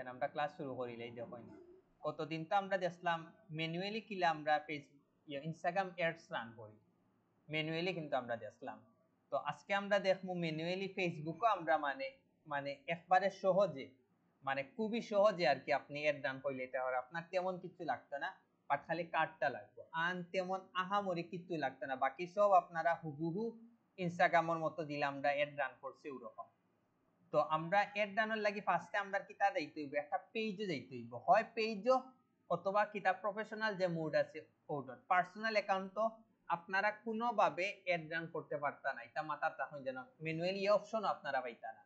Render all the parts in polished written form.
দেখেন আমরা ক্লাস শুরু করিলাই দেখুন কতদিন তো আমরা দেখলাম ম্যানুয়ালি কিলা আমরা ফেসবুক ইনস্টাগ্রাম অ্যাডস রান করি ম্যানুয়ালি কিন্তু আমরা দেখলাম তো আজকে আমরা দেখবো ম্যানুয়ালি ফেসবুকও আমরা মানে মানে একবারে সহজে মানে খুবই সহজে আর কি আপনি অ্যাড রান করলে এটা হয় আপনার তেমন কিছু লাগতো না বাট খালি কার্ডটা লাগবে আর তেমন আহামরি কিছু লাগতো না বাকি সব আপনারা হুবহু ইনস্টাগ্রামের মতো দিলে আমরা অ্যাড রান করছি ওরকম তো আমরা অ্যাড রানের লাগি ফার্স্টে আমরা কিতা যাইতে হইব একটা পেজে যাইতে হইব হয় পেজও অথবা কিতা প্রফেশনাল যে মোড আছে ওটা পার্সোনাল অ্যাকাউন্ট তো আপনারা কোনোভাবে অ্যাড রান করতে পারতা না এটা মাথায় রাখুন যেন ম্যানুয়ালি অপশন আপনারা পাইতা না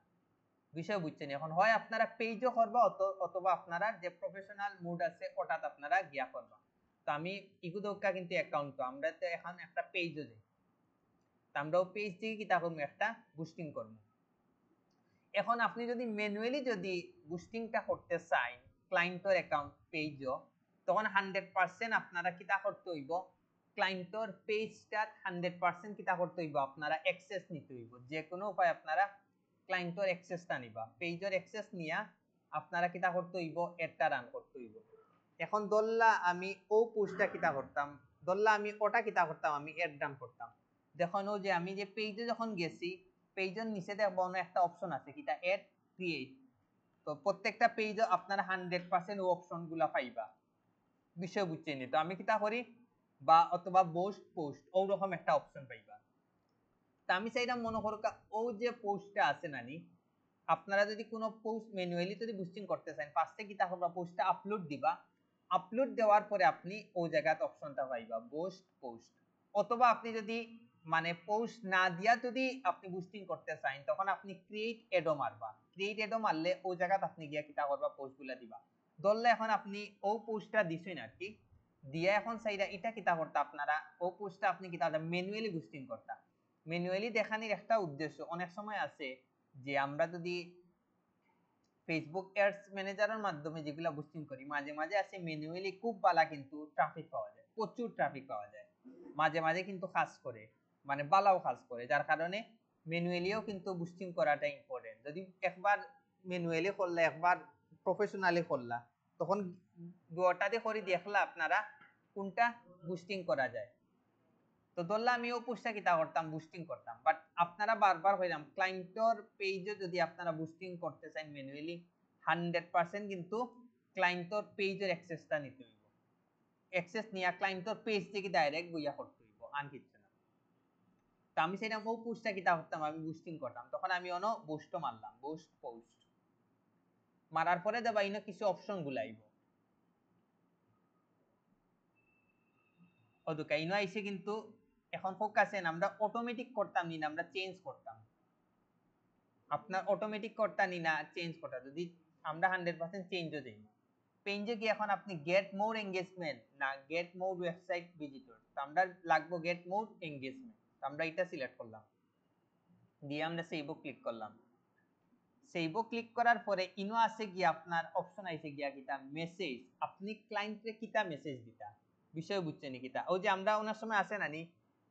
বিষয় বুঝছেন এখন হয় আপনারা পেজও করবা অথবা আপনারা যে প্রফেশনাল মোড আছে ওটাতে আপনারা গিয়া করবা তো আমি ইগুদোকা কিন্তু অ্যাকাউন্ট তো আমরা তো এখন একটা পেজও যাই তো আমরাও পেজ থেকে কিতা করবো একটা বুস্টিং করবো এখন আপনি যদি ম্যানুয়ালি যদি বুস্টিংটা করতে চান ক্লায়েন্টের অ্যাকাউন্ট পেজও তখন 100% আপনারা কিতা করতে হইব ক্লায়েন্টের পেজটা 100% কিতা করতে হইব আপনারা অ্যাক্সেস নিতে হইব যে কোনো উপায় আপনারা ক্লায়েন্টের অ্যাক্সেসটা নিবা পেজের অ্যাক্সেস নিয়া আপনারা কিতা করতে হইব অ্যাডটা রান করতে হইব এখন দল্লা আমি ও পোস্টটা কিতা করতাম দল্লা আমি ওটা কিতা করতাম আমি অ্যাড রান করতাম দেখুন ও যে আমি যে পেজে যখন গেছি পেজের নিচে দেখবো একটা অপশন আছে কিটা অ্যাড ক্রিয়েট তো প্রত্যেকটা পেজে আপনারা 100% ও অপশনগুলা পাইবা বিষয় বুঝছেন তো আমি কিটা করি বা অথবা পোস্ট ওরকম একটা অপশন পাইবা তা আমি চাইলাম মনে করো ও যে পোস্টটা আছে নানি আপনারা যদি কোনো পোস্ট ম্যানুয়ালি যদি বুস্টিং করতে চান ফার্স্টে কিটা করবা পোস্টটা আপলোড দিবা আপলোড দেওয়ার পরে আপনি ওই জায়গাতে অপশনটা পাইবা পোস্ট অথবা আপনি যদি মানে পোস্ট না দিয়া যদি আপনি বুস্টিং করতে চান তখন আপনি ক্রিয়েট এডো মারবা ক্রিয়েট এডো মারলে ওই জায়গাতে আপনি গিয়া কিটা করবা পোস্টগুলা দিবা ধরলে এখন আপনি ও পোস্টটা দিছেন আর কি দিয়া এখন চাইরা এটা কিটা করতে আপনারা ও পোস্টটা আপনি কিটা ম্যানুয়ালি বুস্টিং করতা ম্যানুয়ালি দেখানোর একটা উদ্দেশ্য অনেক সময় আছে যে আমরা যদি ফেসবুক অ্যাডস ম্যানেজারের মাধ্যমে যেগুলো বুস্টিং করি মাঝে মাঝে আছে ম্যানুয়ালি খুব ভালো কিন্তু ট্রাফিক পাওয়া যায় প্রচুর ট্রাফিক পাওয়া যায় মাঝে মাঝে কিন্তু কাজ করে মানে বালাও কাজ করে যার কারণে ম্যানুয়ালিও কিন্তু বুস্টিং করাটা ইম্পর্টেন্ট যদি একবার ম্যানুয়ালি করলে একবার প্রফেশনালি করলা তখন দুটাতে করে দেখলা আপনারা কোনটা বুস্টিং করা যায় তো ধরলে আমি ও পোস্টটা কিতা করতাম বুস্টিং করতাম বাট আপনারা বারবার হইলাম ক্লায়েন্টের পেজে যদি আপনারা বুস্টিং করতে চান ম্যানুয়ালি 100% কিন্তু ক্লায়েন্টের পেজের অ্যাক্সেসটা নিতে হইব অ্যাক্সেস নিয়া ক্লায়েন্টের পেজ থেকে ডাইরেক্ট বইয়া করতে হইব আর কিছু না তো আমি সেটা ও পোস্টটা কিতা করতাম আমি বুস্টিং করতাম তখন আমি অন পোস্ট মারলাম পোস্ট মারার পরে দেবা ইনো কিছু অপশন গুলাইব ওদুকা ইনো আইছে কিন্তু এখন ফোকাসেন আমরা অটোমেটিক করতাম নি আমরা চেঞ্জ করতাম আপনার অটোমেটিক করতা নি না চেঞ্জ করতা যদি আমরা 100% চেঞ্জও দেই পেজে কি এখন আপনি গেট মোর এনগেজমেন্ট না গেট মোর ওয়েবসাইট ভিজিটর তো আমরা লাগবো গেট মোর এনগেজমেন্ট আমরা এটা সিলেক্ট করলাম দিয়ে আমরা সেভ ক্লিক করলাম সেভ ক্লিক করার পরে ইনো আছে কি আপনার অপশন আইছে গিয়া কিটা মেসেজ আপনি ক্লায়েন্টকে কিটা মেসেজ দিতা বিষয় বুঝছেন কিটা ওই যে আমরা ওনার সময় আছে নানি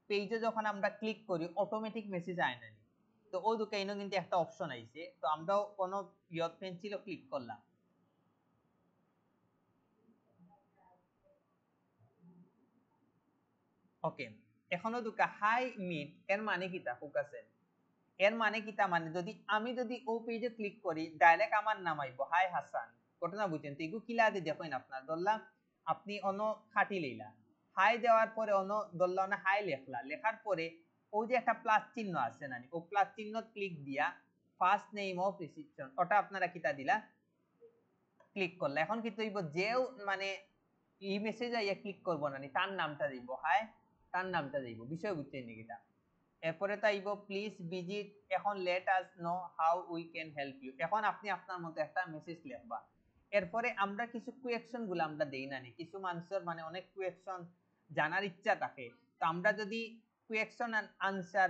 পেজে যখন আমরা ক্লিক করি অটোমেটিক মেসেজ আয় নানি তো ওই দুটো ইনো কিন্তু একটা অপশন আইছে তো আমরাও কোনো ইয়ত পেন্সিলও ক্লিক করলাম ওকে এখনো দুকা হাই মিট এর মানে কিটা ফোকাসেন এর মানে কিটা মানে যদি ও পেজে ক্লিক করি ডাইরেক্ট আমার নাম আইবো হাই হাসান ঘটনা বুঝছেন তো এগু কিলা দিয়ে দেখেন আপনার ধরলাম আপনি অন খাটি লইলা হাই দেওয়ার পরে অন ধরলা অন হাই লেখলা লেখার পরে ওই যে একটা প্লাস চিহ্ন আছে নানি ও প্লাস চিহ্ন ক্লিক দিয়া ফার্স্ট নেম অফ রিসিপশন ওটা আপনারা কিটা দিলা ক্লিক করলে এখন কি তৈব যেও মানে এই মেসেজ আইয়া ক্লিক করবো না তার নামটা দিব হাই তার নামটা দিব বিষয় বুঝছেন নাকিটা এরপরে তাইব প্লিজ ভিজিট এখন let us know how we can help you এখন আপনি আপনার মতো একটা মেসেজ লিখবা এরপরে আমরা কিছু কোয়েকশন গুলো আমরা দেই না কিছু মানুষের মানে অনেক কোয়েকশন জানার ইচ্ছা থাকে তো আমরা যদি question and answer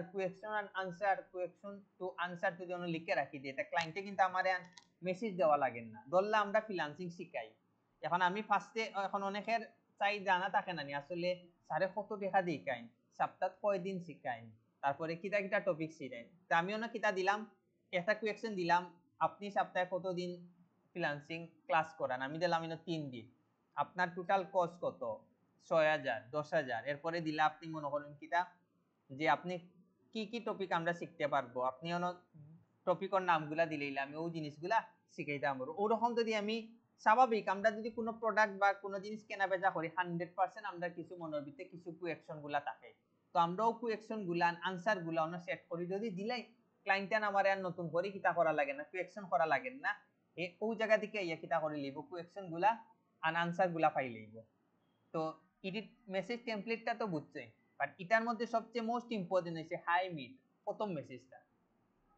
question to answer যদি আমরা লিখে রাখি দিই এটা ক্লায়েন্টে কিন্তু আমারে মেসেজ দেওয়া লাগে না ধরলে আমরা ফ্রিল্যান্সিং শিখাই এখন আমি ফার্স্টে এখন অনেকের চাই জানা থাকে না আসলে স্যারে কত টাকা দিই কাইন সপ্তাহ কয়দিন শিখাইন তারপরে কিটা কিটা টপিক শিখাইন তো আমি অনেক কিটা দিলাম একটা কোয়েকশন দিলাম আপনি সপ্তাহে কতদিন ফ্রিল্যান্সিং ক্লাস করান, আমি দিলাম 3 দিন, আপনার টোটাল কস্ট কত, 6000 10000, এরপরে দিলে আপনি মনে করেন কিটা যে আপনি কি কি টপিক আমরা শিখতে পারবো, আপনি টপিকের নামগুলা দিলেই আমি ওই জিনিসগুলা শিখাইতে পারবো। ওরকম যদি আমি স্বাভাবিক আমরা যদি কোনো প্রোডাক্ট বা কোনো জিনিস কেনা বেচা করি 100% আমরা কিছু মনের ভিতরে কিছু কুয়েকশন গুলা থাকে, তো আমরাও কুয়েকশন গুলা আনসার গুলা অন্য সেট করি যদি দিলাই ক্লায়েন্টেন আমার আর নতুন করে কিতা করা লাগে না, কুয়েকশন করা লাগে না, ওই জায়গা থেকে ইয়া কিতা করে লইব কুয়েকশন গুলা আর আনসার গুলা পাই লইব। তো এডিট মেসেজ টেমপ্লেটটা তো বুঝছেন, বাট এটার মধ্যে সবচেয়ে মোস্ট ইম্পর্টেন্ট হচ্ছে হাই মিট প্রথম মেসেজটা।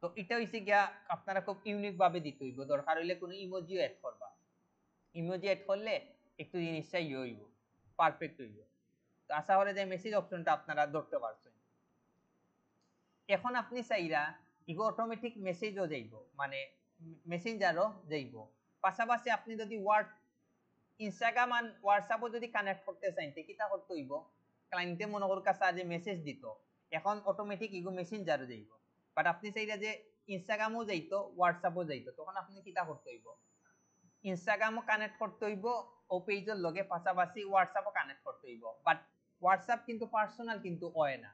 তো এটা হইছে গিয়া আপনারা খুব ইউনিক ভাবে দিতে হইব, দরকার হইলে কোনো ইমোজিও অ্যাড করবা, ইমোজি অ্যাড করলে একটু জিনিসটা ইয়ে হইব, পারফেক্ট হইব। তো আশা করি যে মেসেজ অপশনটা আপনারা ধরতে পারছেন। এখন আপনি চাইরা ইগো অটোমেটিক মেসেজও যাইব, মানে মেসেঞ্জারও যাইব, পাশাপাশি আপনি যদি ইনস্টাগ্রাম আর হোয়াটসঅ্যাপও যদি কানেক্ট করতে চান তে কিটা করতে হইব, ক্লায়েন্টে মনে কর কাছে যে মেসেজ দিত, এখন অটোমেটিক ইগো মেসেঞ্জারও যাইব, বাট আপনি চাইরা যে ইনস্টাগ্রামও যাইতো হোয়াটসঅ্যাপও যাইতো, তখন আপনি কিটা করতে হইব, ইনস্টাগ্রামও কানেক্ট করতে হইব ও পেজের লগে, পাশাপাশি হোয়াটসঅ্যাপও কানেক্ট করতে হইব। বাট হোয়াটসঅ্যাপ কিন্তু পার্সোনাল কিন্তু হয় না,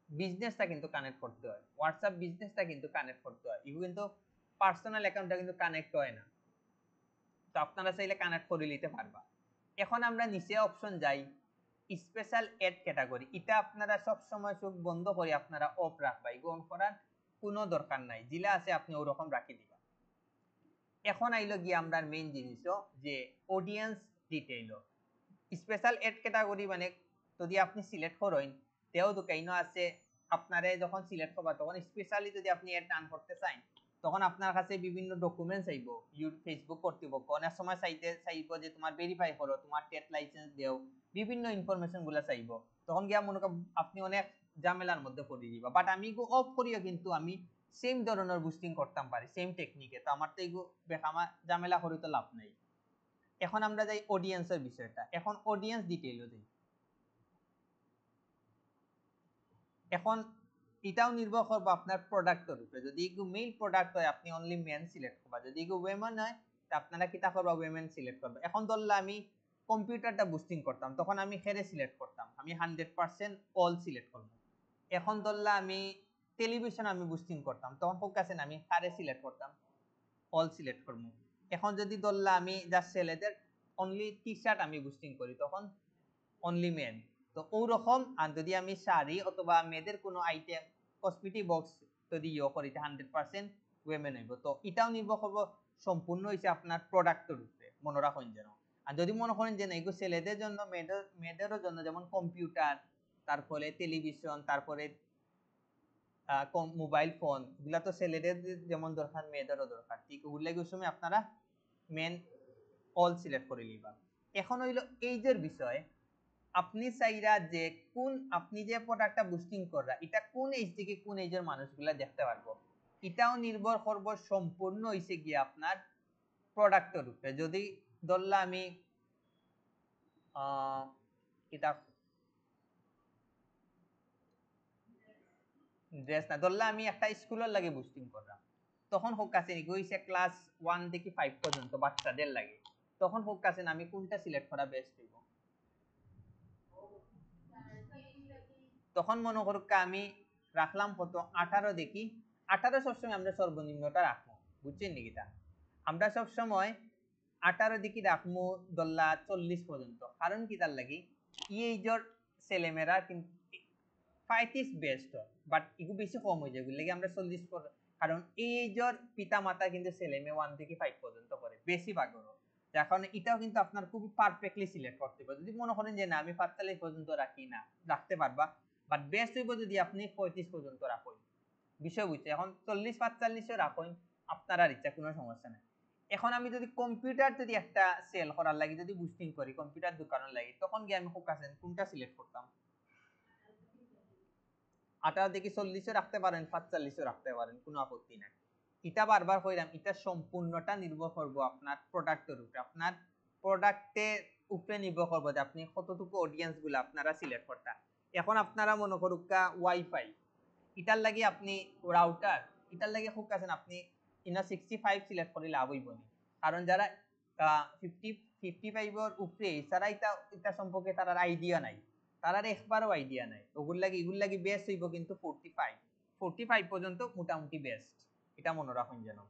বিজনেসটা কিন্তু কানেক্ট করতে হয়, হোয়াটসঅ্যাপ বিজনেসটা কিন্তু কানেক্ট করতে হয়, ইগো কিন্তু পার্সোনাল অ্যাকাউন্টটা কিন্তু কানেক্ট হয় না। তো আপনারা চাইলে কানেক্ট করে নিতে পারবা। এখন আমরা নিচে অপশন যাই স্পেশাল এড ক্যাটাগরি, এটা আপনারা সব সময় চোখ বন্ধ করে আপনারা অফ রাখবা, এগো অন করার কোনো দরকার নাই, জিলা আছে আপনি ওরকম রাখি দিবা। এখন আইলো গিয়ে আমরা মেইন জিনিসও যে audience detail, special ad category মানে যদি আপনি সিলেক্ট করেন তেও দোকাইনো আছে, আপনারে যখন সিলেক্ট করবা তখন স্পেশালি যদি আপনি এড রান করতে চান তখন আপনার কাছে বিভিন্ন ডকুমেন্টস চাইব, ফেসবুক কর্তৃপক্ষ অনেক সময় চাইব যে তোমার ভেরিফাই করো, তোমার টেট লাইসেন্স দেও, বিভিন্ন ইনফরমেশন গুলা চাইব, তখন গিয়া মনে করেন আপনি অনেক ঝামেলার মধ্যে পড়ে দিবা। বাট আমি অফ করিও কিন্তু আমি সেম ধরনের বুস্টিং করতাম পারি সেম টেকনিকে, তো আমার তো এইগো আমার ঝামেলা করে তো লাভ নাই। এখন আমরা যাই অডিয়েন্সের বিষয়টা, এখন অডিয়েন্স ডিটেইলও যাই। এখন এটাও নির্ভর করবে আপনার প্রোডাক্টের উপরে, যদি এগুলো মেল প্রোডাক্ট হয় আপনি অনলি মেন সিলেক্ট করবা, যদি এগুলো ওয়েমেন হয় তা আপনারা কিতা করবা ওয়েমেন সিলেক্ট করবা। এখন ধরলে আমি কম্পিউটারটা বুস্টিং করতাম তখন আমি হেরে সিলেক্ট করতাম, আমি 100% অল সিলেক্ট করব। এখন ধরলে আমি টেলিভিশন আমি বুস্টিং করতাম তখন ফোকাসে আমি হারে সিলেক্ট করতাম, অল সিলেক্ট করব। এখন যদি ধরলে আমি জাস্ট ছেলেদের অনলি টি শার্ট আমি বুস্টিং করি তখন অনলি মেন। তো ওরকম আর যদি আমি শাড়ি অথবা মেয়েদের কোনো আইটেম কসমেটিক বক্স যদি ইয়ে করি 100% ওয়েমেন হইব। তো এটাও নির্ভর করবো সম্পূর্ণ হয়েছে আপনার প্রোডাক্টের উপরে, মনে রাখুন যেন। আর যদি মনে করেন যে না এগুলো ছেলেদের জন্য মেয়েদেরও জন্য, যেমন কম্পিউটার, তারপরে টেলিভিশন, তারপরে মোবাইল ফোন, এগুলা তো ছেলেদের যেমন দরকার মেয়েদেরও দরকার, ঠিক ওগুলো সময় আপনারা মেন অল সিলেক্ট করে নিবা। এখন হইলো এইজের বিষয়, আপনি চাইরা যে কোন আপনি যে প্রোডাক্টটা বুস্টিং কররা এটা কোন এজ থেকে কোন এজের মানুষগুলা দেখতে পারবো, এটাও নির্ভর করব সম্পূর্ণ হইছে গিয়ে আপনার প্রোডাক্টের উপরে। যদি ধরলা আমি এটা ড্রেস না, ধরলা আমি একটা স্কুলের লাগে বুস্টিং করলাম, তখন হোক কাছে হইছে ক্লাস 1 থেকে 5 পর্যন্ত বাচ্চাদের লাগে, তখন হোক কাছে আমি কোনটা সিলেক্ট করা বেস্ট হইব, তখন মনে করুক আমি রাখলাম কত 18 দেখি, 18 সবসময় আমরা সর্বনিম্নটা রাখবো, বুঝছেন নাকি? তা আমরা সবসময় 18 দিকে রাখবো দল্লা 40 পর্যন্ত, কারণ কি তার লাগি এইজর ছেলেমেয়েরা কিন্তু 5 ইজ বেস্ট, বাট এগুলো বেশি কম হয়ে যায়, এগুলো আমরা 40 কারণ এইজর পিতা মাতা কিন্তু ছেলে মেয়ে 1 থেকে 5 পর্যন্ত করে বেশিরভাগ। এখন এটাও কিন্তু আপনার খুবই পারফেক্টলি সিলেক্ট করতে হবে, যদি মনে করেন যে না আমি 45 পর্যন্ত রাখি না, রাখতে পারবা, বাট বেস্ট হইব যদি আপনি 35 পর্যন্ত রাখেন, বিষয় বুঝছে। এখন 40 45 রাখেন আপনার আর ইচ্ছা, কোনো সমস্যা নেই। এখন আমি যদি কম্পিউটার যদি একটা সেল করার লাগে যদি বুস্টিং করি কম্পিউটার দোকানের লাগে, তখন গিয়ে আমি ফোকাসেন কোনটা সিলেক্ট করতাম, 18 থেকে 40 রাখতে পারেন, 45 রাখতে পারেন, কোনো আপত্তি নাই। এটা বারবার কইরাম, এটা সম্পূর্ণটা নির্ভর করবো আপনার প্রোডাক্টের উপরে, আপনার প্রোডাক্টের উপরে নির্ভর করবো যে আপনি কতটুকু অডিয়েন্স গুলো আপনারা সিলেক্ট করতে। এখন আপনারা মনে করুকা ওয়াইফাই, এটার লাগে আপনি রাউটার, এটার লাগে খুব কাছেন আপনি ইনা 65 সিলেক্ট করে লাভ হইব না, কারণ যারা 55 উপরে তারা এটা সম্পর্কে তার আইডিয়া নাই, তার একবারও আইডিয়া নাই। এগুর লাগি বেস্ট হইব কিন্তু 45 পর্যন্ত মোটামুটি বেস্ট, এটা মনে রাখুন যেন।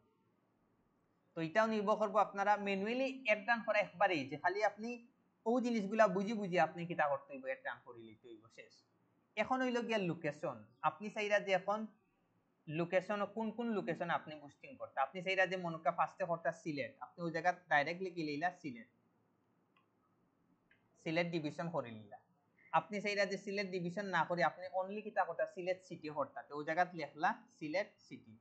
তো এটাও নির্ভর করবো আপনারা ম্যানুয়ালি এড রান করা একবারেই, যে খালি আপনি ও জিনিসগুলা বুঝি বুঝি আপনি কিটা করতে হইব, এড রান করে লিখতে হইব, শেষ। এখন হইল গিয়া লোকেশন। আপনি চাইরা যে এখন লোকেশন কোন কোন লোকেশন আপনি বুস্টিং করতে, আপনি চাইরা যে মনকা ফার্স্টে করতে সিলেট, আপনি ওই জায়গা ডাইরেক্টলি কি লইলা সিলেট ডিভিশন করে নিলা। আপনি চাইরা যে সিলেট ডিভিশন না করে আপনি অনলি কিটা করতে সিলেট সিটি করতে, ওই জায়গা লিখলা সিলেট সিটি।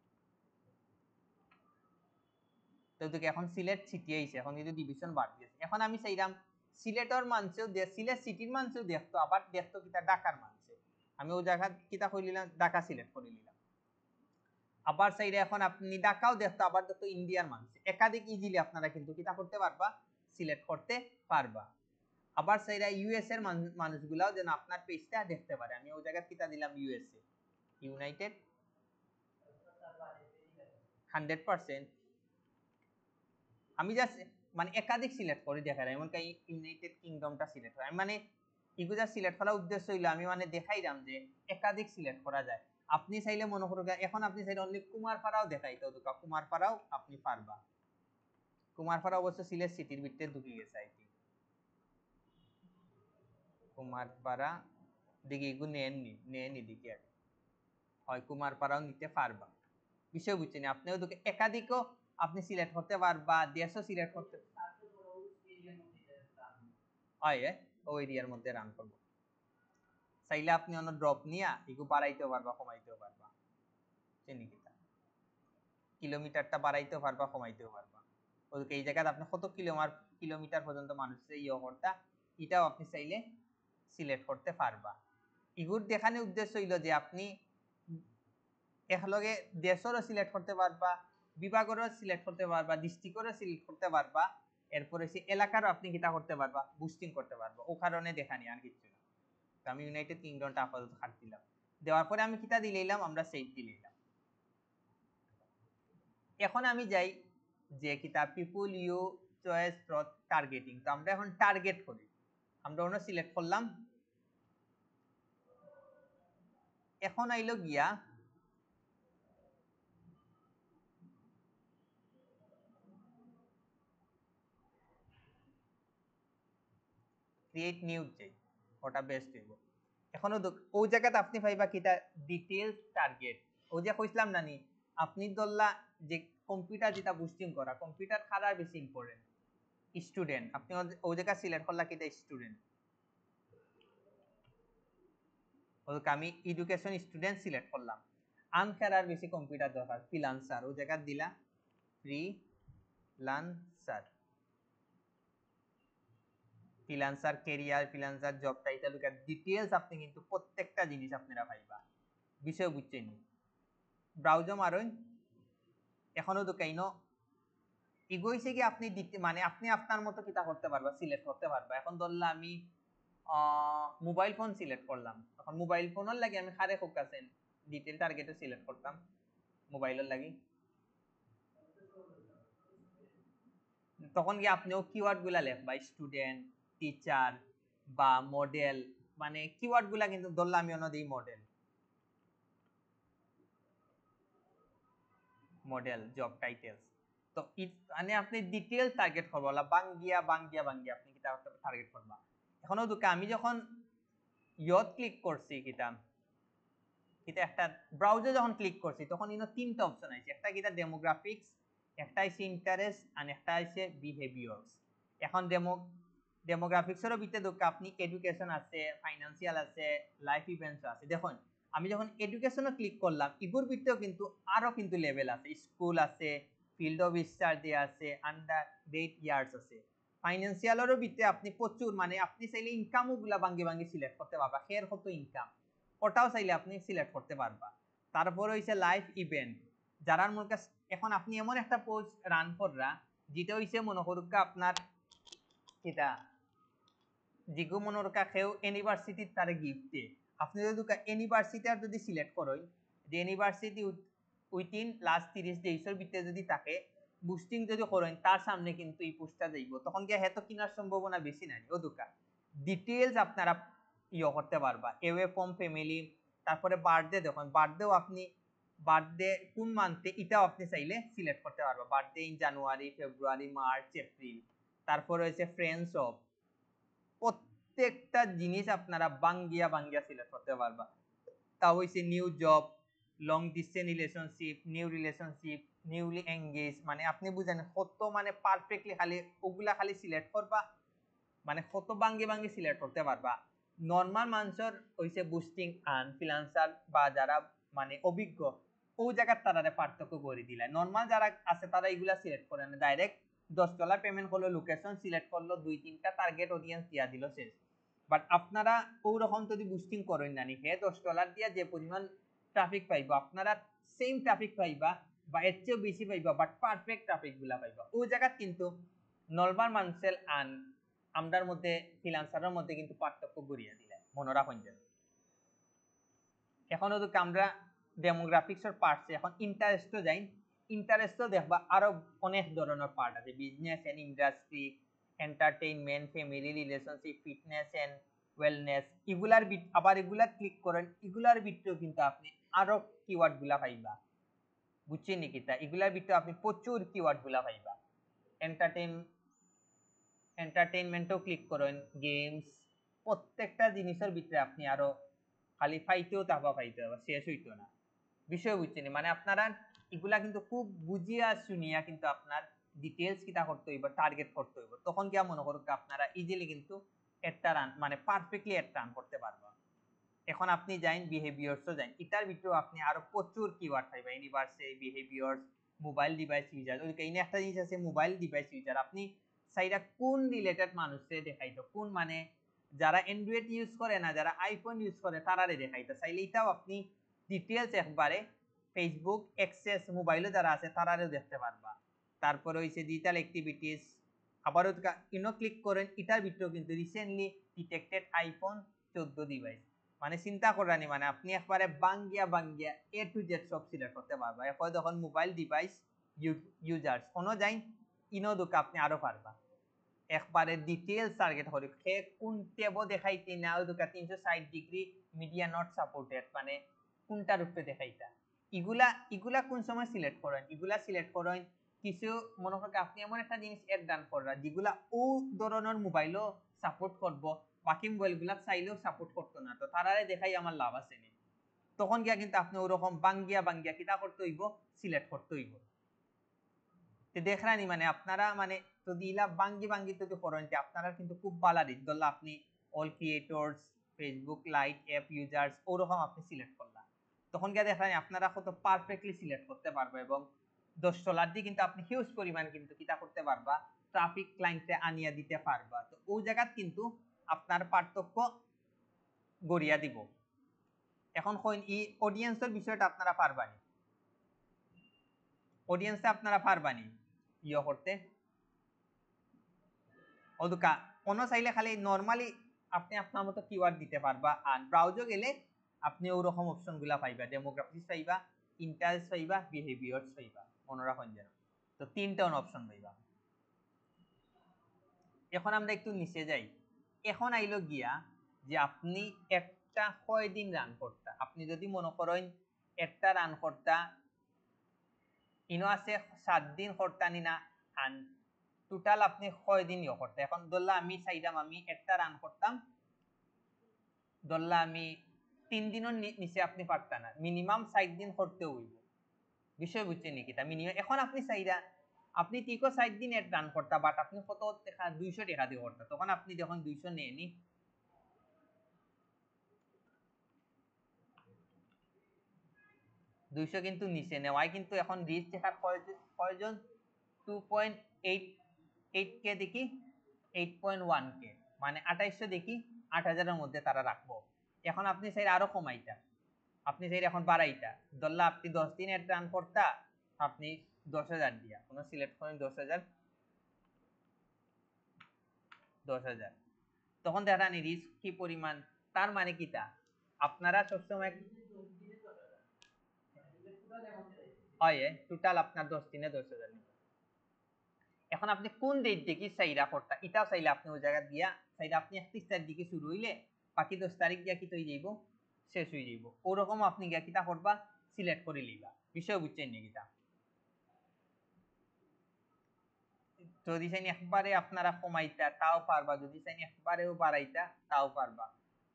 তো এখন সিলেট সিটি আইছে, এখন কিন্তু ডিভিশন বাদ দিয়েছে। এখন আমি চাইলাম সিলেটর মানছেও সিলেট সিটির মানছেও দেখতো, আবার দেখতো কিটা ঢাকার মানছে, আমি ওই জায়গা কিটা করে নিলাম ঢাকা সিলেক্ট করে নিলাম। আবার চাইলে এখন আপনি ঢাকাও দেখতো, আবার দেখতো ইন্ডিয়ার মানছে, একাধিক ইজিলি আপনারা কিন্তু কিটা করতে পারবা, সিলেক্ট করতে পারবা। আবার চাইলে ইউএস এর মানুষগুলাও যেন আপনার পেজটা দেখতে পারে, আমি ওই জায়গা কিটা দিলাম ইউএসএ, ইউনাইটেড 100%। আমি জাস্ট মানে একাধিক সিলেক্ট করে দেখাই, এমন কি ইউনাইটেড কিংডমটা সিলেক্ট হয়, মানে এগুলা সিলেক্ট করার উদ্দেশ্য হইলো আমি মানে দেখাইলাম যে একাধিক সিলেক্ট করা যায়। আপনি চাইলে মনে করুন এখন আপনি চাইলে অনলি কুমারপাড়াও দেখাইতে হতো, কুমারপাড়াও আপনি পারবা। কুমারপাড়া অবশ্য সিলেট সিটির ভিতরে ঢুকে গেছে, আই থিঙ্ক কুমারপাড়া দিকে এগুলো নেননি দিকে আর হয়, কুমারপাড়াও নিতে পারবা। বিষয় বুঝছেন, আপনিও একাধিকও আপনি সিলেক্ট করতে পারবা, দেশও সিলেক্ট করতে হয়, ওই এরিয়ার মধ্যে রান করবো। চাইলে আপনি অন্য ড্রপ নিয়ে এগুলো বাড়াইতেও পারবা, কমাইতেও পারবা, কিলোমিটারটা বাড়াইতেও পারবা, কমাইতেও পারবা। ওদিকে এই জায়গায় আপনি কত কিলোমিটার পর্যন্ত মানুষের ইয়ে করতা, এটাও আপনি চাইলে সিলেক্ট করতে পারবা। এগুর দেখানোর উদ্দেশ্য হইল যে আপনি একলগে দেশেরও সিলেক্ট করতে পারবা, বিভাগেরও সিলেক্ট করতে পারবা, ডিস্ট্রিক্টেরও সিলেক্ট করতে পারবা, এরপরে সে এলাকারও আপনি কিটা করতে পারবা, বুস্টিং করতে পারবা। ও কারণে দেখানি, আর কিছু না। আমি ইউনাইটেড কিংডমটা আপাতত হাত দিলাম, দেওয়ার পরে আমি কিটা দিলাম, আমরা সেভ দিলাম। এখন আমি যাই যে কিতাব পিপুল ইউ চয়েস ফর টার্গেটিং। তো আমরা এখন টার্গেট করি, আমরা অন্য সিলেক্ট করলাম। এখন আইলো গিয়া ক্রিয়েট নিউ চাই, ওটা বেস্ট হইব। এখনো ওই জায়গাতে আপনি পাইবা কিটা ডিটেইলস টার্গেট। ওই যে কইছিলাম নানি আপনি ধরলা যে কম্পিউটার যেটা বুস্টিং করা, কম্পিউটার খারাপ বেশি ইম্পর্টেন্ট, স্টুডেন্ট আপনি ওই জায়গা সিলেক্ট করলা কিটা স্টুডেন্ট, ওকে আমি এডুকেশন স্টুডেন্ট সিলেক্ট করলাম। আনখারার বেশি কম্পিউটার দরকার, ফ্রিল্যান্সার ওই জায়গা দিলা freelancer, freelancer career, freelancer job title, details আপনি কিন্তু প্রত্যেকটা জিনিস আপনারা পাইবা, বিষয় বুঝছেন। ব্রাউজার মারুন, এখনো তো কেন এগোইছে কি আপনি মানে আপনি আপনার মতো কিটা করতে পারবা, সিলেক্ট করতে পারবা। এখন ধরলাম আমি মোবাইল ফোন সিলেক্ট করলাম, এখন মোবাইল ফোনের লাগে আমি খারে হোক আছেন ডিটেইল টার্গেটে সিলেক্ট করতাম মোবাইলের লাগি, তখন কি আপনিও কিওয়ার্ড গুলা লেখবা, স্টুডেন্ট, টিচার বা মডেল, মানে কিওয়ার্ড গুলা কিন্তু ধরলাম আমি অন্য দিই মডেল জব টাইটেলস। তো মানে আপনি ডিটেইল টার্গেট করবা, বাঙ্গিয়া আপনি কিটা টার্গেট করবা। এখনো দুকা আমি যখন ইয়ত ক্লিক করছি কিটা একটা ব্রাউজার যখন ক্লিক করছি তখন ইনো তিনটা অপশন আছে, একটা কিটা ডেমোগ্রাফিক্স, একটা আছে ইন্টারেস্ট আর একটা আছে বিহেভিয়ারস। এখন ডেমোগ্রাফিক্সেরও ভিতরে দুকা আপনি এডুকেশন আছে, ফাইনান্সিয়াল আছে, লাইফ ইভেন্টস আছে। দেখুন আমি যখন এডুকেশনও ক্লিক করলাম ইগুর ভিতরেও কিন্তু আরো কিন্তু লেভেল আছে, স্কুল আছে, ফিল্ড অফ স্টাডি আছে, আন্ডার গ্রেড ইয়ার্স আছে। ফাইনান্সিয়ালেরও ভিতরে আপনি প্রচুর, মানে আপনি চাইলে ইনকামও গুলা ভাঙ্গি সিলেক্ট করতে পারবা, খের কত ইনকাম ওটাও চাইলে আপনি সিলেক্ট করতে পারবা। তারপর হইছে লাইফ ইভেন্ট, যারার মনে এখন আপনি এমন একটা পোস্ট রান কররা যেটা হইছে মনে করুক আপনার এটা যেগু মনে রকা কেউ ইউনিভার্সিটির তারে গিফট দে, আপনি যদি ইউনিভার্সিটি আর যদি সিলেক্ট করেন যে ইউনিভার্সিটি উইথিন লাস্ট 30 ডেজের ভিতরে যদি থাকে বুস্টিং যদি করেন তার সামনে কিন্তু এই পোস্টটা যাইব, তখন কি হেতো কেনার সম্ভাবনা বেশি নাই ও দোকা ডিটেইলস আপনারা করতে পারবা এওয়ে ফ্রম ফ্যামিলি। তারপরে বার্থডে, দেখুন বার্থডেও আপনি বার্থডে কোন মান্থে এটাও আপনি চাইলে সিলেক্ট করতে পারবা, birthday in January, February, March, April. তারপরে হচ্ছে ফ্রেন্ডস অফ, প্রত্যেকটা জিনিস আপনারা বাঙ্গিয়া সিলেক্ট করতে পারবা। তা হইছে new job, long distance relationship, new relationship, newly engage, মানে আপনি বুঝেন কত মানে পারফেক্টলি খালি ওগুলা খালি সিলেক্ট করবা, মানে কত বাঙ্গি সিলেক্ট করতে পারবা। নর্মাল মানুষের হইছে বুস্টিং আন ফ্রিল্যান্সার বা যারা মানে অভিজ্ঞ ও জায়গার তারা পার্থক্য করে দিলে, নর্মাল যারা আছে তারা এগুলা সিলেক্ট করে না, ডাইরেক্ট $10 পেমেন্ট করলো, লোকেশন সিলেক্ট করলো, 2-3টা টার্গেট অডিয়েন্স দিয়া দিল, শেষ। বাট আপনারা ওরকম যদি বুস্টিং করেন না হে $10 দিয়া যে পরিমাণ ট্রাফিক পাইবা, আপনারা সেম ট্রাফিক পাইবা বা এর চেয়েও বেশি পাইবা, বাট পারফেক্ট ট্রাফিক গুলা পাইবা। ওই জায়গা কিন্তু নর্মাল মানুষের আন আমরার মধ্যে ফ্রিল্যান্সারের মধ্যে কিন্তু পার্থক্য গড়িয়ে দিলে মনে রাখুন। এখন ওদিকে আমরা ডেমোগ্রাফিক্সের পার্টস, এখন ইন্টারেস্টও যাই, ইন্টারেস্টও দেখবা আরো অনেক ধরনের পার্ট আছে, business and industry, entertainment, family, relationship, fitness and wellness, এগুলার আবার এগুলা ক্লিক করেন, এগুলার ভিতরেও কিন্তু আপনি আরো কিওয়ার্ড গুলা পাইবা, বুঝছেন নাকি? তা এগুলার ভিতরে আপনি প্রচুর কিওয়ার্ড গুলা পাইবা। এন্টারটেইনমেন্টও ক্লিক করেন, গেমস, প্রত্যেকটা জিনিসের ভিতরে আপনি আরো খালি পাইতেও পাইতে হবে, শেষ হইতো না বিষয়, বুঝছেন? মানে আপনারা এগুলা কিন্তু খুব বুঝিয়া শুনিয়া কিন্তু আপনার ডিটেইলস কিটা করতে হইব, টার্গেট করতে হইব, তখন কি মনে করুক আপনারা ইজিলি কিন্তু একটা রান মানে পারফেক্টলি একটা রান করতে পারবা। এখন আপনি যাইন বিহেভিয়ার্সও যাইন, এটার ভিতরেও আপনি আরো প্রচুর কিওয়ার্ড পাইবা, universal behaviours, mobile device user, ওই কাইনে একটা জিনিস আছে মোবাইল ডিভাইস ইউজার, আপনি সাইডা কোন রিলেটেড মানুষে দেখাইতো, কোন মানে যারা অ্যান্ড্রয়েড ইউজ করে না, যারা আইফোন ইউজ করে তারারে দেখাইতো, চাইলে এটাও আপনি ডিটেইলস একবারে ফেসবুক অ্যাক্সেস মোবাইলে যারা আছে তারারেও দেখতে পারবা। তারপরে হইছে ডিজিটাল অ্যাক্টিভিটিস, আবারও ইনো ক্লিক করেন, এটার ভিতরেও কিন্তু রিসেন্টলি ডিটেক্টেড আইফোন 14 ডিভাইস, মানে চিন্তা করানি, মানে আপনি একবারে বাঙ্গিয়া এ টু জেড সব সিলেক্ট করতে পারবা। এখন যখন মোবাইল ডিভাইস ইউজার্স কোনো যাই ইনো দুকা আপনি আরো পারবা একবারে ডিটেইলস টার্গেট করে সে কোন ট্যাবও দেখাইতে না, ওই দুকা 360 ডিগ্রি মিডিয়া নট সাপোর্টেড, মানে কোনটার উপরে দেখাইতা, এগুলা কোন সময় সিলেক্ট করেন, এগুলা সিলেক্ট করেন কিছু মনে করেন আপনি এমন একটা জিনিস এড ডান করা যেগুলা ও ধরনের মোবাইলও সাপোর্ট করব, বাকি মোবাইলগুলা চাইলেও সাপোর্ট করতো না, তো তারারে দেখাই আমার লাভ আছে নি, তখন গিয়া কিন্তু আপনি ওরকম বাঙ্গিয়া কিতা করতে হইব, সিলেক্ট করতে হইব। দেখরানি মানে আপনারা মানে যদি ইলা বাঙ্গি যদি করেন আপনারা কিন্তু খুব ভালো দিক ধরলে আপনি all creators, Facebook light app users ওরকম আপনি সিলেক্ট করলাম, তখন গিয়ে দেখরানি আপনারা কত পারফেক্টলি সিলেক্ট করতে পারবে, এবং $10 দিয়ে কিন্তু আপনি হিউজ পরিমাণ কিন্তু কিতা করতে পারবা, ট্রাফিক ক্লায়েন্টে আনিয়া দিতে পারবা। তো ওই জায়গাত কিন্তু আপনার পার্থক্য গড়িয়া দিব। এখন কইন ই অডিয়েন্সের বিষয়টা আপনারা পারবানি, অডিয়েন্সে আপনারা পারবানি করতে ওদুকা অন্য চাইলে খালি নরমালি আপনি আপনার মতো কিওয়ার্ড দিতে পারবা, আর ব্রাউজে গেলে আপনি ওরকম অপশন গুলা পাইবা, ডেমোগ্রাফিক্স পাইবা, ইন্টারেস্ট পাইবা, বিহেভিয়ার্স পাইবা, মনে রাখুন যেন, তো তিনটা অপশন পাইবা। এখন আমরা একটু নিচে যাই, এখন আইলো গিয়া যে আপনি একটা কয়দিন রান করতা, আপনি যদি মনে করেন একটা রান করতা ইনো আছে 7 দিন করতানি না, আন টোটাল আপনি কয়দিন করতে, এখন ধরলা আমি চাইলাম আমি একটা রান করতাম, ধরলা আমি 3 দিনের নিচে আপনি পারতা না, মিনিমাম 60 দিন করতে হইব, বিষয় বুঝছেন নাকি? তা মিনিমাম এখন আপনি চাইরা আপনি তিকো 60 দিন এর রান করতা, বাট আপনি কত টাকা 200 টাকা দিয়ে করতা, তখন আপনি যখন 200 নেয়নি 200 কিন্তু নিচে নেওয়াই কিন্তু এখন রিচ দেখার প্রয়োজন 2.88 কে দেখি 8.1 কে, মানে 2800 দেখি 8000 এর মধ্যে তারা রাখবো। এখন আপনি চাই আরো কমাইতা, আপনি চাই এখন বাড়াইতা, ধরলা আপনি 10 দিন এর রান করতা, আপনি 10,000 দিয়া কোনো সিলেক্ট করেন 10,000, তখন দেখানি রিস্ক কি পরিমাণ, তার মানে কিটা আপনারা সবসময় হয় টোটাল আপনার 10 দিনে 10,000 এখন আপনি কোন ডেট দেখি সাইরা করতা এটাও চাইলে আপনি ওই জায়গা দিয়া চাইলে আপনি 31 তারিখ দিকে শুরু হইলে বাকি 10 তারিখ গিয়া কি হয়ে যাইব শেষ হয়ে যাইব ওরকম আপনি গিয়া কিতা করবা সিলেক্ট করে লইবা বিষয় বুঝছেন নি কিতা যদি চাইনি একবারে আপনারা কমাইতা তাও পারবা যদি চাইনি একবারেও বাড়াইতা তাও পারবা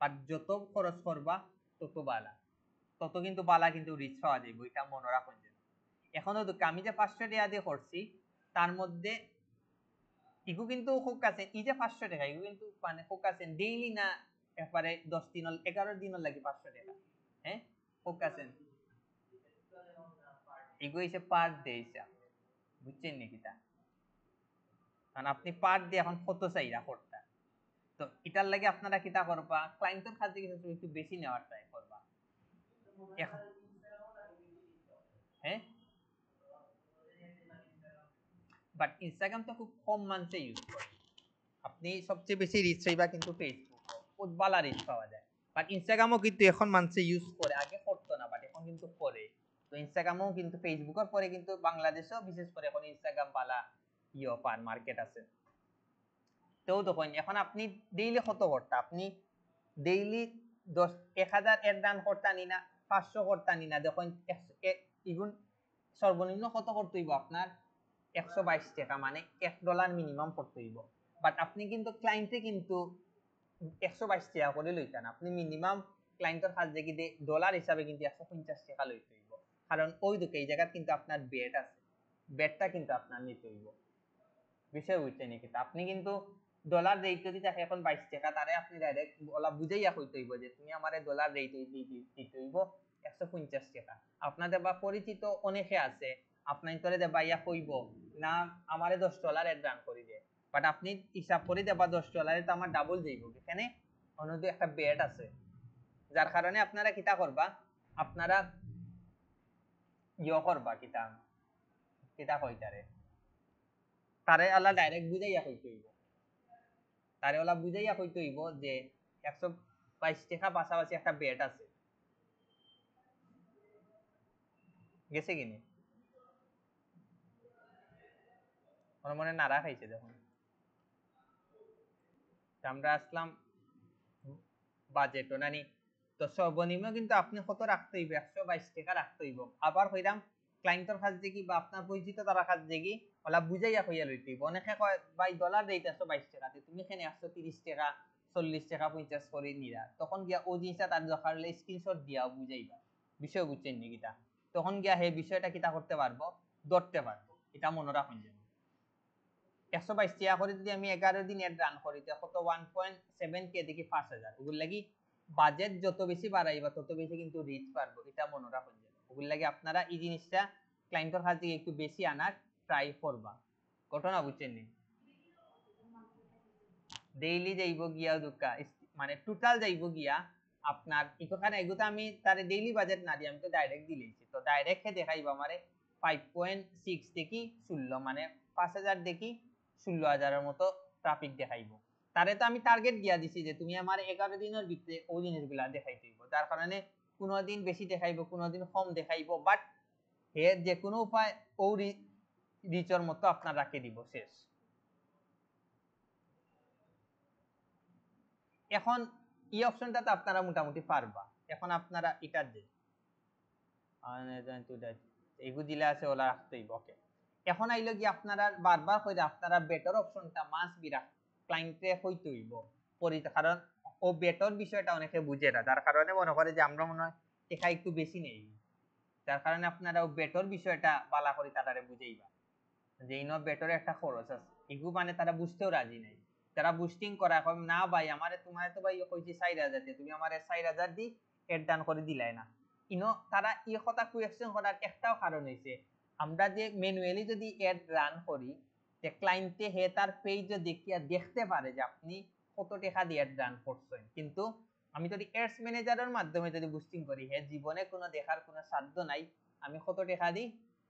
আর যত খরচ করবা তত বালা তত কিন্তু বালা কিন্তু রিচ পাওয়া যাইব এটা মনে রাখুন এখনো তো আমি যে 500 টাকা দিয়ে করছি তার মধ্যে ইগু কিন্তু হোক আছে এই যে 500 টাকা ইগু কিন্তু মানে হোক আছে ডেইলি না একবারে 10 দিন 11 দিন লাগে 500 টাকা হ্যাঁ হোক আছে ইগু হইছে পার ডে হিসাব বুঝছেন নাকি তা কারণ আপনি পার ডে এখন কত চাইরা করতে তো এটার লাগে আপনারা কিটা করবা ক্লায়েন্টের কাছে কিছু একটু বেশি নেওয়ার ট্রাই করবা এখন হ্যাঁ বাট ইনস্টাগ্রাম তো খুব কম মানুষ ইউজ করে আপনি সবচেয়ে বেশি রিচ পাইবা কিন্তু ফেসবুক বহুত ভালো রিচ পাওয়া যায় বাট ইনস্টাগ্রামও কিন্তু এখন মানুষ ইউজ করে আগে করতো না বাট এখন কিন্তু করে তো ইনস্টাগ্রামও কিন্তু ফেসবুকের পরে কিন্তু বাংলাদেশেও বিশেষ করে এখন ইনস্টাগ্রাম পালা পার মার্কেট আছে তো দেখুন এখন আপনি ডেইলি কত করতে আপনি ডেইলি 10,000 এর রান করতে নি না 500 করতে নি না দেখুন ইগুন সর্বনিম্ন কত করতে হইব আপনার 122 টাকা মানে $1 মিনিমাম করতে হইব বাট আপনি কিন্তু ক্লায়েন্টে কিন্তু 122 টাকা করে লইতেন আপনি মিনিমাম ক্লায়েন্টের কাছ থেকে ডলার হিসাবে কিন্তু 150 টাকা লইতে হইব কারণ ওই দুটো এই জায়গা কিন্তু আপনার বেট আছে বেটটা কিন্তু আপনার নিতে হইব বিষয় বুঝতে নাকি আপনি কিন্তু ডলার রেট যদি থাকে এখন 22 টাকা তারে আপনি ডাইরেক্ট বলা বুঝাইয়া কইতে হইব যে তুমি আমারে ডলার রেট দিতে হইব 150 টাকা আপনাদের বা পরিচিত অনেকে আছে আপনি তোরে দে বাইয়া কইব না আমারে $10 এর রান করে দে বাট আপনি হিসাব করে দেবা $10 তো আমার ডাবল যাইব এখানে অন্যদি একটা বেট আছে যার কারণে আপনারা কিটা করবা আপনারা করবা কিটা কিটা কইতারে তারে আল্লাহ ডাইরেক্ট বুঝাইয়া কইতে হইব তারে আল্লাহ বুঝাইয়া কইতে হইব যে 122 টাকা পাশাপাশি একটা বেট আছে গেছে কিনি ওর মনে নাড়া খাইছে দেখুন আমরা আসলাম বাজেট নানি তো সর্বনিম্ন কিন্তু আপনি কত রাখতে হইবে 122 টাকা রাখতে হইব আবার কইরাম ক্লায়েন্টের কাছ থেকে বা আপনার পরিচিত তারা কাছ থেকে ওলা বুঝাইয়া কইয়া লইতে হইব অনেকে কয় ভাই ডলার রেট 122 টাকা তুমি এখানে 130 টাকা 40 টাকা 50 করে নিরা তখন গিয়া ওই জিনিসটা তার দরকার হলে স্ক্রিনশট দিয়া বুঝাইবা বিষয় বুঝছেন নি কিটা তখন গিয়া হে বিষয়টা কিটা করতে পারবো ধরতে পারবো এটা মনে রাখুন যেন 122 টাকা করে যদি আমি 11 দিন এর রান করি কত 1.7 কে দেখি 5000 ওগুলো লাগি বাজেট যত বেশি বাড়াইবা তত বেশি কিন্তু রিচ পারবো এটা মনে রাখুন ওগুলো লাগি আপনারা এই জিনিসটা ক্লায়েন্টের কাছ থেকে একটু বেশি আনার ট্রাই করবা ঘটনা বুঝছেন নি ডেইলি যাইব গিয়া দুকা মানে টোটাল যাইব গিয়া আপনার এখানে এগুলো আমি তারে ডেইলি বাজেট না দিই আমি তো ডাইরেক্ট দিলেইছি তো ডাইরেক্ট দেখাইবো আমারে 5.6 দেখি 16 মানে 5000 দেখি 16,000 এর মতো ট্রাফিক দেখাইবো তারে তো আমি টার্গেট দিয়া দিছি যে তুমি আমার 11 দিনের ভিতরে ওই জিনিসগুলা দেখাইতে হইব যার কারণে কোনো দিন বেশি দেখাইবো কোনো দিন কম দেখাইবো বাট হে যে কোনো উপায় ও রিচের মতো আপনার রাখে দিব শেষ এখন এই অপশনটাতে আপনারা মোটামুটি পারবা এখন আপনারা এটা যে এগু দিলে আছে ওলা রাখতেই ওকে এখন আইলো কি আপনারা বারবার কইরা আপনারা বেটার অপশনটা মাস বিরা ক্লায়েন্টে কইতে হইব কারণ ও বেটার বিষয়টা অনেকে বুঝে না যার কারণে মনে করে যে আমরা মনে হয় টেকা একটু বেশি নেই যার কারণে আপনারা ও বেটার বিষয়টা বালা করে তারারে বুঝাইবা যে ইনো বেটার একটা খরচ আছে এগু মানে তারা বুঝতেও রাজি নাই তারা বুস্টিং করা এখন না ভাই আমারে তোমার তো ভাই কইছি 4000 দিয়ে তুমি আমারে 4000 দি এড ডান করে দিলাই না ইনো তারা এই কথা কোয়েশ্চেন করার একটাও কারণ হইছে আমরা যে ম্যানুয়ালি যদি এড রান করি যে ক্লায়েন্টে হে তার পেজ দেখিয়া দেখতে পারে যে আপনি কত টাকা দিয়ে এড রান করছেন কিন্তু আমি যদি অ্যাডস ম্যানেজারের মাধ্যমে যদি বুস্টিং করি হে জীবনে কোনো দেখার কোনো সাধ্য নাই আমি কত টাকা দি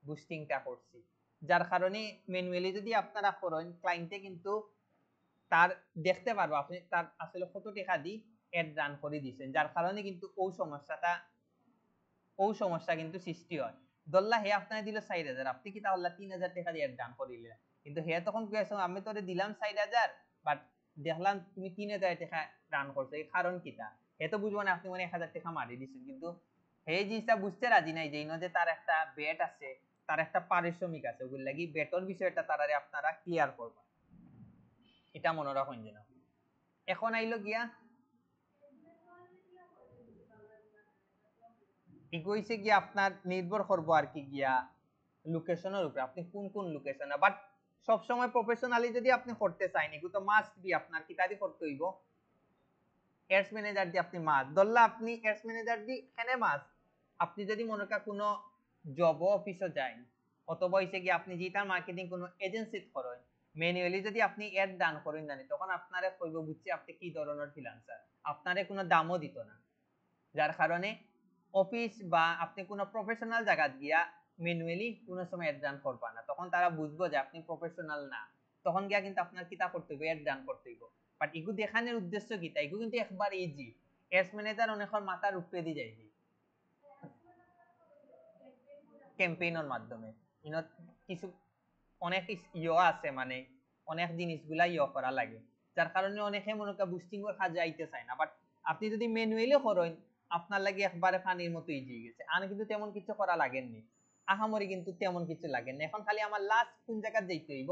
বুস্টিংটা করছি যার কারণে ম্যানুয়ালি যদি আপনারা করেন ক্লায়েন্টে কিন্তু তার দেখতে পারবো আপনি তার আসলে কত টাকা দি এড রান করে দিয়েছেন যার কারণে কিন্তু সমস্যা কিন্তু সৃষ্টি হয় দল্লা হে আপনার দিল 4000 আপনি কি তাহলে 3000 টাকা দিয়ে এড রান করিলেন কিন্তু হে তখন কইছো আমি তোরে দিলাম 4000 বাট দেখলাম তুমি 3000 টাকা রান করছো, এই কারণ কিটা? হে তো বুঝবো না আপনি মানে 1000 টাকা মারি দিছেন, কিন্তু হে জিনিসটা বুঝতে রাজি নাই যে ইনো যে তার একটা বেট আছে, তার একটা পারিশ্রমিক আছে, ওগুলো লাগি বেটর বিষয়টা তারারে আপনারা ক্লিয়ার করবা, এটা মনে রাখুন যেন। এখন আইলো গিয়া এগোইছে গিয়া আপনার নির্ভর করবো আর কি গিয়া লোকেশনের উপরে, আপনি কোন কোন লোকেশনে। বাট সব সময় প্রফেশনালি যদি আপনি করতে চান এগুলো তো মাস্ট বি আপনার কি কাজই করতে হইব, অ্যাডস ম্যানেজার দিয়ে আপনি মাস ধরলা, আপনি অ্যাডস ম্যানেজার দিয়ে এখানে মাস। আপনি যদি মনে করেন কোনো জব অফিসে যান অথবা হইছে কি আপনি ডিজিটাল মার্কেটিং কোনো এজেন্সি করেন, ম্যানুয়ালি যদি আপনি অ্যাড ডান করেন জানি, তখন আপনারে কইব বুঝছি আপনি কি ধরনের ফ্রিল্যান্সার, আপনারে কোনো দামও দিত না। যার কারণে অফিস বা আপনি কোনো প্রফেশনাল জায়গা গিয়া ম্যানুয়ালি কোনো সময় অ্যাড রান করবা না, তখন তারা বুঝবো যে আপনি প্রফেশনাল না, তখন গিয়া কিন্তু আপনার কিতা করতে হইব, অ্যাড রান করতে হইব। বাট ইগু দেখানোর উদ্দেশ্য কিতা, ইগু কিন্তু একবার ইজি, অ্যাডস ম্যানেজার অনেকের মাথার উপরে দিয়ে যাইবি ক্যাম্পেইনের মাধ্যমে। ইনো কিছু অনেক ইয়ে আছে, মানে অনেক জিনিসগুলা ইয়ে করা লাগে, যার কারণে অনেকে মনে করেন বুস্টিং এর কাজে আইতে চায় না। বাট আপনি যদি ম্যানুয়ালি করেন আপনার লাগে একবারে পানির মতো ইজি গেছে, আর কিন্তু তেমন কিছু করা লাগেননি, আহামরি কিন্তু তেমন কিছু লাগেননি। এখন খালি আমার লাস্ট কোন জায়গা যাইতে হইব,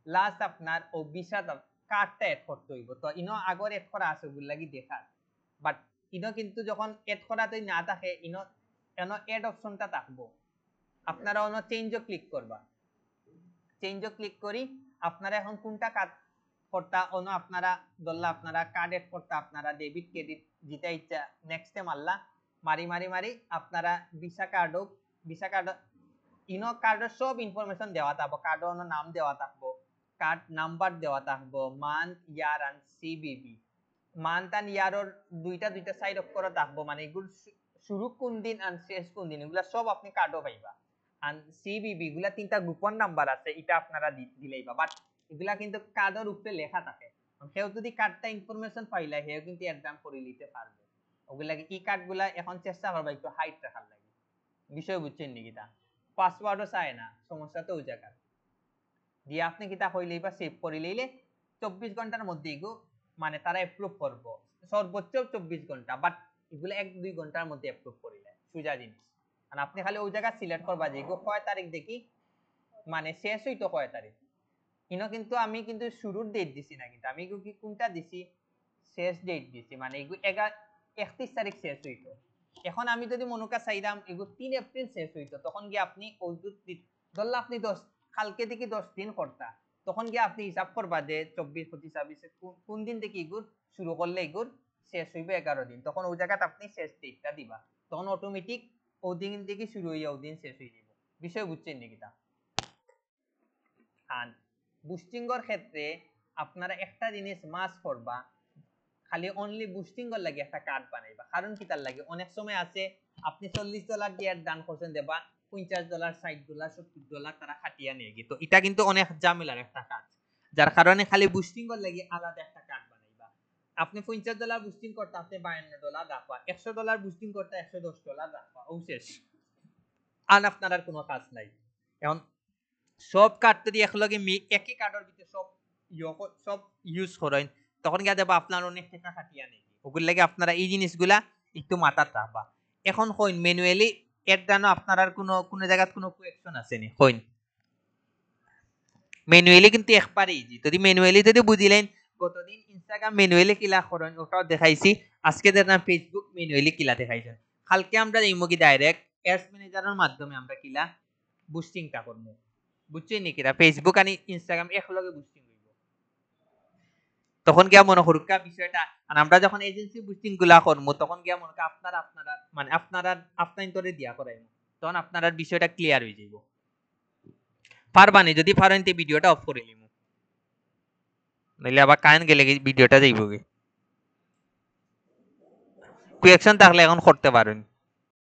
লাস্ট আপনার ও বিশাদ কার্ডটা এড করতে হইব। তো ইনো আগর এড করা আছে ওগুলো লাগি দেখার, বাট ইনো কিন্তু যখন এড করাতে না থাকে ইনো এনো এড অপশনটা থাকবো, আপনারা অন্য চেঞ্জও ক্লিক করবা, চেঞ্জও ক্লিক করি আপনারা এখন কোনটা কাট করতা অন্য আপনারা ধরলা আপনারা কার্ড এড করতে, আপনারা ডেবিট ক্রেডিট যেটা ইচ্ছা নেক্সটে মারলা, মারি মারি মারি আপনারা ভিসা কার্ড ইনো কার্ডের সব ইনফরমেশন দেওয়া থাকবো, কার্ডের নাম দেওয়া থাকবো, কার্ড নাম্বার দেওয়া থাকবো, month year and CVV, month and year দুইটা দুইটা সাইড অফ করা থাকবো, মানে এগুলো শুরু কোন দিন আর শেষ কোন দিন এগুলা সব আপনি কার্ডও পাইবা। আর সিবিবি গুলা তিনটা গোপন নাম্বার আছে, এটা আপনারা দিলেই বা, বাট এগুলা কিন্তু কার্ডের উপরে লেখা থাকে, কেউ যদি কার্ডটা ইনফরমেশন পাইলা হেও কিন্তু এক্সাম করে নিতে পারবে। ওগুলা কি কার্ড গুলা এখন চেষ্টা করবা একটু হাইট রাখার লাগে, বিষয় বুঝছেন নি কিটা? পাসওয়ার্ডও চায় না, সমস্যা তো ওই জায়গা দিয়ে আপনি কিতা হইলেই বা সেভ করে লইলে 24 ঘন্টার মধ্যে এগো মানে তারা অ্যাপ্রুভ করবো, সর্বোচ্চ 24 ঘন্টা, বাট এগুলো 1-2 ঘন্টার মধ্যে অ্যাপ্রুভ করিলে সুজা জিনিস। আর আপনি খালি ওই জায়গা সিলেক্ট করবা যে এগো কয় তারিখ দেখি মানে শেষ হইতো কয় তারিখ, ইনো কিন্তু আমি কিন্তু শুরুর ডেট দিছি না, কিন্তু আমি কি কোনটা দিছি শেষ ডেট দিছি, মানে এগো 31 তারিখ শেষ হইতো। এখন আমি যদি মনোকা চাইলাম এগো 3 এপ্রিল শেষ হইতো, তখন গিয়ে আপনি ওই ধরলা আপনি 10 কালকে থেকে 10 দিন করতা, তখন গিয়ে আপনি হিসাব করবা যে 24 25 26 কোন দিন থেকে এগুর শুরু করলে এগুর শেষ হইবে 11 দিন, তখন ওই জায়গাতে আপনি শেষ ডেটটা দিবা, তখন অটোমেটিক ওই দিন থেকে শুরু হইয়া ওই দিন শেষ হয়ে যাবে। বিষয় বুঝছেন নাকি তা? আর বুস্টিংয়ের ক্ষেত্রে আপনারা একটা জিনিস মাস্ট করবা, খালি অনলি বুস্টিং এর লাগে একটা কার্ড বানাইবা, কারণ কি তার লাগে অনেক সময় আছে আপনি $40 দিয়ে দান করছেন দেবা $50 $60 $70 তারা খাটিয়া নিয়ে গিয়ে, তো এটা কিন্তু অনেক ঝামেলার একটা কাজ, যার কারণে খালি বুস্টিং এর লাগে আলাদা একটা কার্ড বানাইবা। আপনি $50 বুস্টিং করতে আপনি $52 রাখবা, $100 বুস্টিং করতে $110 রাখবা, ও শেষ, আর আপনার আর কোনো কাজ নাই। এখন সব কার্ড যদি একলগে একই কার্ডের ভিতরে সব ইউজ করেন, তখন গিয়ে দেবা আপনার অনেক টাকা খাটিয়া নেই, ওগুলো লাগে আপনারা এই জিনিসগুলা একটু মাথায় রাখবা। এখন কইন ম্যানুয়ালি এর জানো আপনার আর কোনো জায়গায় কোনো কোয়েকশন আছে নি কইন? ম্যানুয়ালি কিন্তু একবারে ইজি, যদি ম্যানুয়ালি যদি বুঝিলেন গতদিন ইনস্টাগ্রাম ম্যানুয়ালি কিলা করেন ওটাও দেখাইছি, আজকে দেখলাম ফেসবুক ম্যানুয়ালি কিলা দেখাইছেন, কালকে আমরা এই মুগি ডাইরেক্ট অ্যাডস ম্যানেজারের মাধ্যমে আমরা কিলা বুস্টিংটা করব, বুঝছেন নি কিরা? ফেসবুক আর ইনস্টাগ্রাম একলগে বুস্টিং হইব, তখন গিয়া মনে করুকা বিষয়টা। আর আমরা যখন এজেন্সি বুস্টিং গুলা করবো তখন গিয়া মনে আপনারা মানে আপনার ইন্তরে দিয়া করাইবো, তখন আপনার বিষয়টা ক্লিয়ার হয়ে যাইব। পারবানি যদি পারেন তে ভিডিওটা অফ করে লিমু, নইলে আবার কারেন্ট গেলে ভিডিওটা যাইব গে। কোয়েকশন থাকলে এখন করতে পারেন।